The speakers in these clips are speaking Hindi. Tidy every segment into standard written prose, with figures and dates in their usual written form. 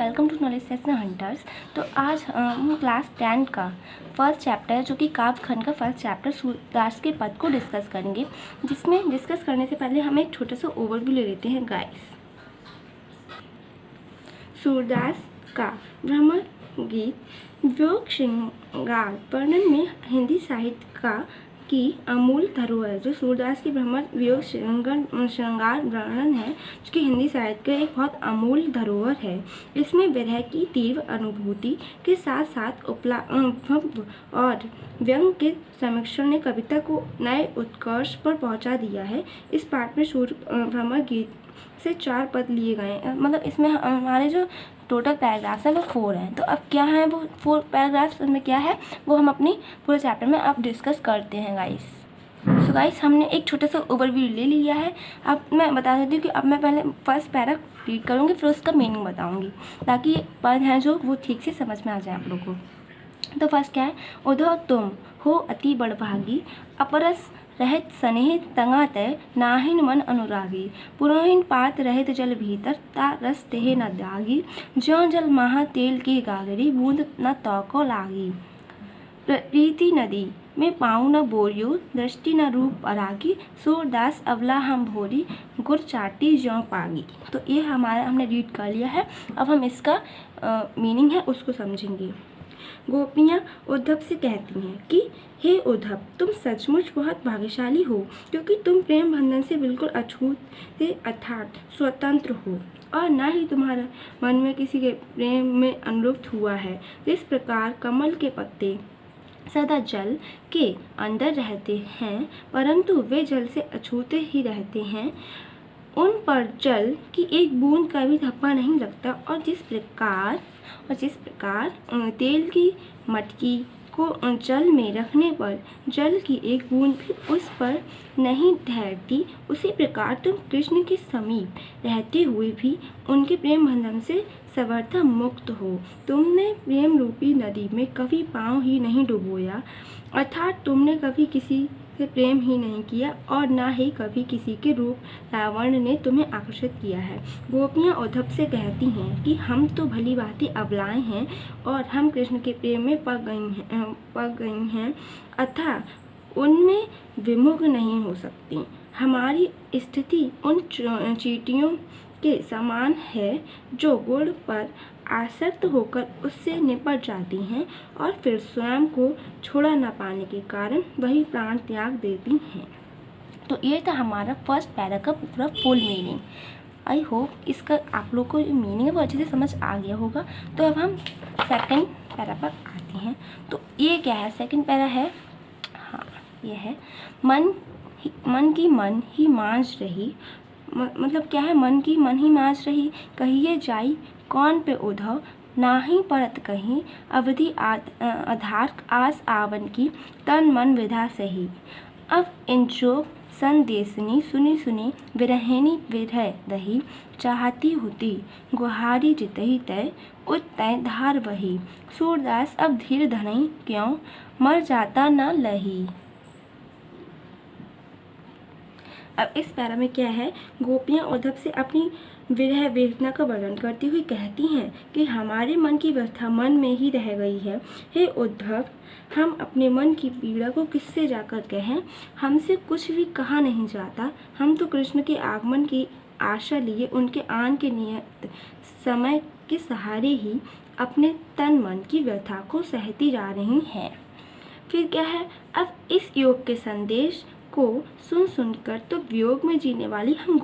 Welcome to knowledge session hunters. तो आज हम क्लास 10 का फर्स्ट चैप्टर है जो कि काव्य खंड का फर्स्ट चैप्टर सूरदास के पद को डिस्कस करेंगे। जिसमें डिस्कस करने से पहले हम एक छोटा सा ओवरव्यू ले लेते हैं गाइस। सूरदास का भ्रमर गीत वियोग श्रृंगार वर्णन में हिंदी साहित्य का की अमूल धरोहर। जो सूरदास की भ्रमर वियोग श्रृंगार वर्णन है जो कि हिंदी साहित्य का एक बहुत अमूल धरोहर है। इसमें विरह की तीव्र अनुभूति के साथ साथ उपलब्ध और व्यंग के समीक्षण ने कविता को नए उत्कर्ष पर पहुंचा दिया है। इस पाठ में भ्रमर गीत से 4 पद लिए गए हैं। मतलब इसमें हमारे जो टोटल पैराग्राफ्स है वो 4 हैं। तो अब क्या है वो 4 पैराग्राफ्स में क्या है वो हम अपनी पूरे चैप्टर में अब डिस्कस करते हैं गाइस। सो गाइस हमने एक छोटा सा ओवरव्यू ले लिया है। अब मैं बता देती हूँ कि अब मैं पहले फर्स्ट पैरा रीड करूँगी फिर उसका मीनिंग बताऊँगी ताकि पद हैं जो वो ठीक से समझ में आ जाए आप लोगों को। तो फर्स्ट क्या है, उधो तुम हो अति बड़भागी अपरस रहित स्नेह तंगा तय नाहिन मन अनुरागी पुरोहिन पात रहित जल भीतर ता रस तेह न दागी ज्यों जल महा तेल की गागरी बूंद न तौको लागी प्रीति नदी में पाँव न बोरियो दृष्टि न रूप अरागी सूरदास अवला हम भोरी गुर चाटी ज्यों पागी। तो ये हमने रीड कर लिया है। अब हम इसका मीनिंग है उसको समझेंगे। गोपियाँ उद्धव से कहती हैं कि हे उद्धव तुम सचमुच बहुत भाग्यशाली हो क्योंकि तुम प्रेम बंधन से बिल्कुल अछूत से अर्थात स्वतंत्र हो और ना ही तुम्हारा मन में किसी के प्रेम में अनुरक्त हुआ है। जिस प्रकार कमल के पत्ते सदा जल के अंदर रहते हैं परंतु वे जल से अछूते ही रहते हैं, उन पर जल की एक बूंद का भी धब्बा नहीं लगता। और जिस प्रकार तेल की मटकी को जल में रखने पर जल की एक बूंद भी उस पर नहीं ठहरती, उसी प्रकार तुम कृष्ण के समीप रहते हुए भी उनके प्रेम बंधन से सर्वथा मुक्त हो। तुमने प्रेम रूपी नदी में कभी पाँव ही नहीं डुबोया अर्थात तुमने कभी किसी से प्रेम ही नहीं किया और ना ही कभी किसी के रूप लावण्य ने तुम्हें आकर्षित किया है। गोपियाँ उद्धव से कहती हैं कि हम तो भली भांति अबलाएं हैं और हम कृष्ण के प्रेम में पक गई हैं अतः उनमें विमुख नहीं हो सकती। हमारी स्थिति उन चींटियों के समान है जो गुड़ पर आसक्त होकर उससे निपट जाती हैं और फिर स्वयं को छोड़ा न पाने के कारण वही प्राण त्याग देती हैं। तो ये था हमारा फर्स्ट पैरा का पूरा फुल मीनिंग। आई होप इसका आप लोग को मीनिंग है वो अच्छे से समझ आ गया होगा। तो अब हम सेकंड पैरा पर आते हैं। तो ये क्या है, सेकंड पैरा है, हाँ ये है मन की मन ही मांझ रही। मतलब क्या है, मन की मन ही मांझ रही कहिए जाई कौन पे उद्धव नाही परत कहीं अवधि आधार आस आवन की तन मन विधा सही। अब इंचो संदेशनी सुनी सुनी विरहिणी विरह दही चाहती होती गुहारी जितही तय उतय धार वही सूरदास अब धीर धनई क्यों मर जाता न लही। अब इस पैरा में क्या है, गोपियाँ उद्धव से अपनी विरह वेदना का वर्णन करती हुई कहती हैं कि हमारे मन की व्यथा मन में ही रह गई है। हे उद्धव हम अपने मन की पीड़ा को किससे जाकर कहें, हमसे कुछ भी कहा नहीं जाता। हम तो कृष्ण के आगमन की आशा लिए उनके आन के नियत समय के सहारे ही अपने तन मन की व्यथा को सहती जा रही हैं। फिर क्या है, अब इस योग के संदेश को सुनकर तो वियोग में जीने वाली हम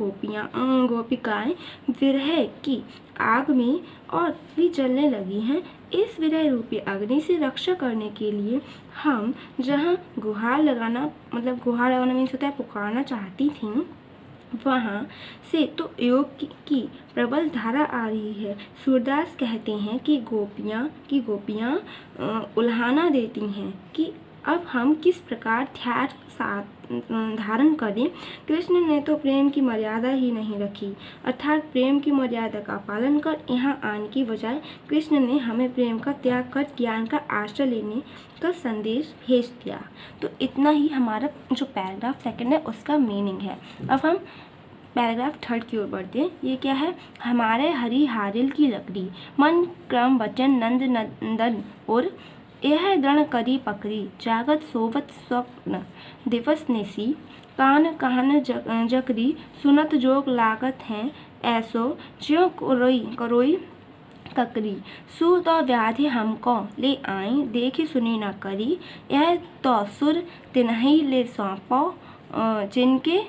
गोपिकाएं विरह की आग में और भी जलने लगी हैं। इस विरह रूपी अग्नि से रक्षा करने के लिए हम जहाँ गुहार लगाना मीन्स होता है पुकारना चाहती थी, वहाँ से तो योग की प्रबल धारा आ रही है। सूरदास कहते हैं कि गोपियाँ उल्हाना देती हैं कि अब हम किस प्रकार धैर्य धारण करें। कृष्ण ने तो प्रेम की मर्यादा ही नहीं रखी अर्थात प्रेम की मर्यादा का पालन कर यहाँ आने की बजाय कृष्ण ने हमें प्रेम का त्याग कर ज्ञान का आश्रय लेने का संदेश भेज दिया। तो इतना ही हमारा जो पैराग्राफ सेकंड है उसका मीनिंग है। अब हम पैराग्राफ 3 की ओर बढ़ते हैं। ये क्या है? हमारे हरी हारिल की लकड़ी, मन क्रम वचन नंद नंदन और यह दृढ़ करी पकड़ी, जागत सोवत स्वप्न दिवस निसी, कान कान जकरी, सुनत जोग लागत हैं, ऐसो ज्यों करोई ककरी, सु तो व्याधि हमको ले आई, देखी सुनी न करी, यह तो सुर तिन्हि ले सौंपो, जिनके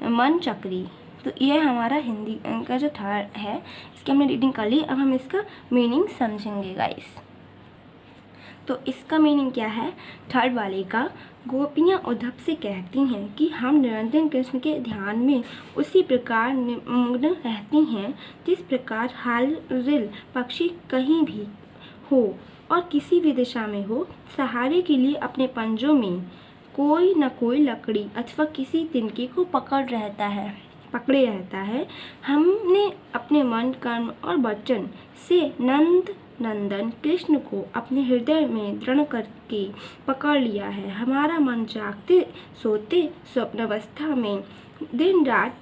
मन चक्री। तो ये हमारा हिंदी का जो थर्ड है, इसकी हमने रीडिंग कर ली। अब हम इसका मीनिंग समझेंगे गाइस। तो इसका मीनिंग क्या है थर्ड वाले का? गोपियाँ उद्धव से कहती हैं कि हम निरंजन कृष्ण के ध्यान में उसी प्रकार निमग्न रहती हैं जिस प्रकार हारिल पक्षी कहीं भी हो और किसी भी दिशा में हो, सहारे के लिए अपने पंजों में कोई न कोई लकड़ी अथवा किसी तिनके को पकड़े रहता है। हमने अपने मन, कर्म और वचन से नंदन कृष्ण को अपने हृदय में दृढ़ करके पकड़ लिया है। हमारा मन जागते सोते स्वप्नावस्था में दिन रात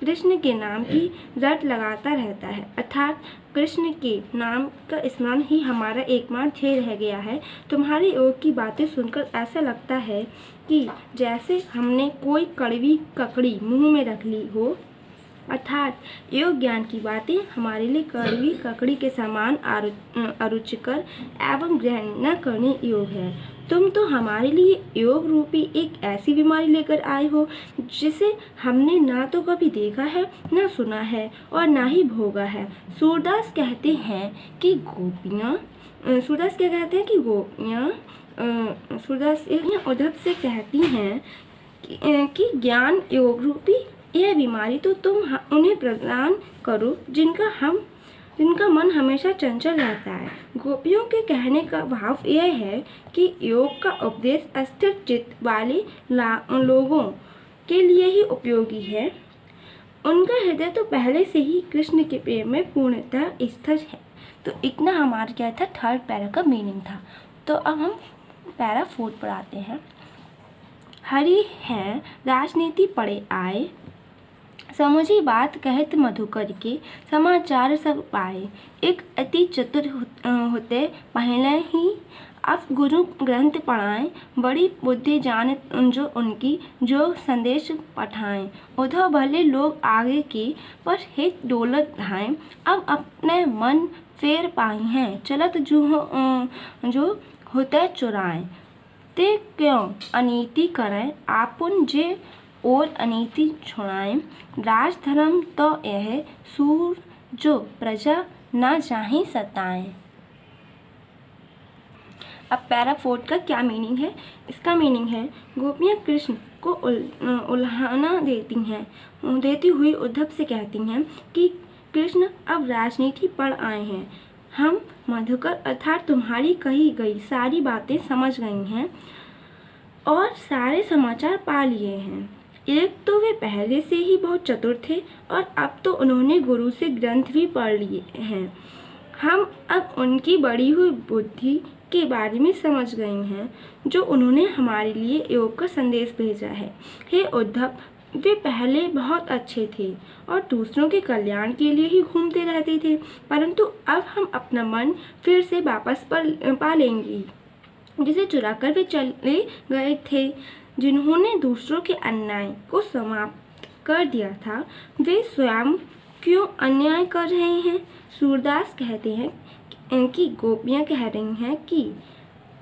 कृष्ण के नाम की रट लगाता रहता है, अर्थात कृष्ण के नाम का स्मरण ही हमारा एकमात्र ध्येय रह गया है। तुम्हारी योग की बातें सुनकर ऐसा लगता है कि जैसे हमने कोई कड़वी ककड़ी मुंह में रख ली हो, अर्थात योग ज्ञान की बातें हमारे लिए कड़वी ककड़ी के समान अरुचिकर एवं ग्रहण न करने योग्य है। तुम तो हमारे लिए योग रूपी एक ऐसी बीमारी लेकर आए हो जिसे हमने ना तो कभी देखा है, ना सुना है और ना ही भोगा है। सूरदास कहते हैं कि गोपियाँ सूरदास उद्धव से कहती हैं कि ज्ञान योग रूपी यह बीमारी तो तुम उन्हें प्रदान करो जिनका मन हमेशा चंचल रहता है। गोपियों के कहने का भाव यह है कि योग का उपदेश अस्थिर चित्त वाले लोगों के लिए ही उपयोगी है। उनका हृदय तो पहले से ही कृष्ण के प्रेम में पूर्णतः स्थित है। तो इतना हमारा क्या था थर्ड पैरा का मीनिंग था। तो अब हम पैरा 4 पर आते हैं। हरि है राजनीति पड़े आए, समझी बात कहत मधुकर के, समाचार सब पाए, एक अति चतुर होते पहले ही अब गुरु ग्रंथ पढ़ाएं, बड़ी बुद्धि जाने जो उनकी जो संदेश पठाएं। उधर भले लोग आगे के पर हित डोलत धाएं, अब अपने मन फेर पाई हैं, चलत जो होते चुराएं। ते क्यों अनीति करें आपुन जे और अनीति छुड़ाएं, राजधर्म तो यह सूर जो प्रजा न चाहे सताएं। अब पैरा 4 का क्या मीनिंग है? इसका मीनिंग है गोपियाँ कृष्ण को उल्हाना देती हुई उद्धव से कहती हैं कि कृष्ण अब राजनीति पर आए हैं। हम मधुकर अर्थात तुम्हारी कही गई सारी बातें समझ गई हैं और सारे समाचार पा लिए हैं। एक तो वे पहले से ही बहुत चतुर थे और अब तो उन्होंने गुरु से ग्रंथ भी पढ़ लिए हैं। हम अब उनकी बढ़ी हुई बुद्धि के बारे में समझ गए हैं जो उन्होंने हमारे लिए योग का संदेश भेजा है। हे उद्धव, वे पहले बहुत अच्छे थे और दूसरों के कल्याण के लिए ही घूमते रहते थे, परंतु अब हम अपना मन फिर से वापस पा लेंगे जिसे चुराकर वे चले गए थे। जिन्होंने दूसरों के अन्याय को समाप्त कर दिया था, वे स्वयं क्यों अन्याय कर रहे हैं? सूरदास कहते हैं कि गोपियाँ कह रही हैं कि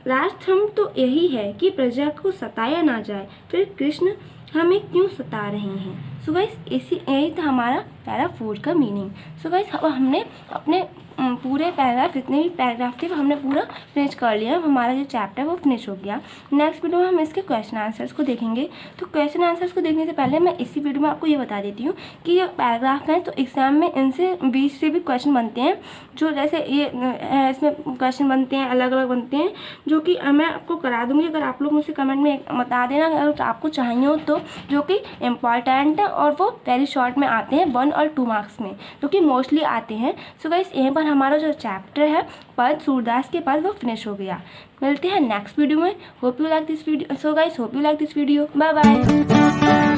राजधर्म तो यही है कि प्रजा को सताया ना जाए, फिर कृष्ण हमें क्यों सता रहे हैं। सो गाइस यही था हमारा पैरा 4 का मीनिंग। सो गाइस अब हमने अपने पूरे पैराग्राफ जितने भी पैराग्राफ थे वो हमने पूरा फिनिश कर लिया। हमारा जो चैप्टर है वो फिनिश हो गया। नेक्स्ट वीडियो में हम इसके क्वेश्चन आंसर्स को देखेंगे। तो क्वेश्चन आंसर्स को देखने से पहले मैं इसी वीडियो में आपको ये बता देती हूँ कि ये पैराग्राफ हैं तो एग्जाम में इनसे 20 से भी क्वेश्चन बनते हैं। जो जैसे ये इसमें क्वेश्चन बनते हैं अलग अलग बनते हैं जो कि मैं आपको करा दूँगी। अगर आप लोग मुझसे कमेंट में बता देना अगर आपको चाहिए हो तो, जो कि इम्पॉर्टेंट है और वो वेरी शॉर्ट में आते हैं 1 और 2 मार्क्स में, जो कि मोस्टली आते हैं। सो गाइस यहीं पर हमारा जो चैप्टर है पद सूरदास के पद वो फिनिश हो गया। मिलते हैं नेक्स्ट वीडियो में। Hope you like this video. So guys hope you like this video. Bye bye.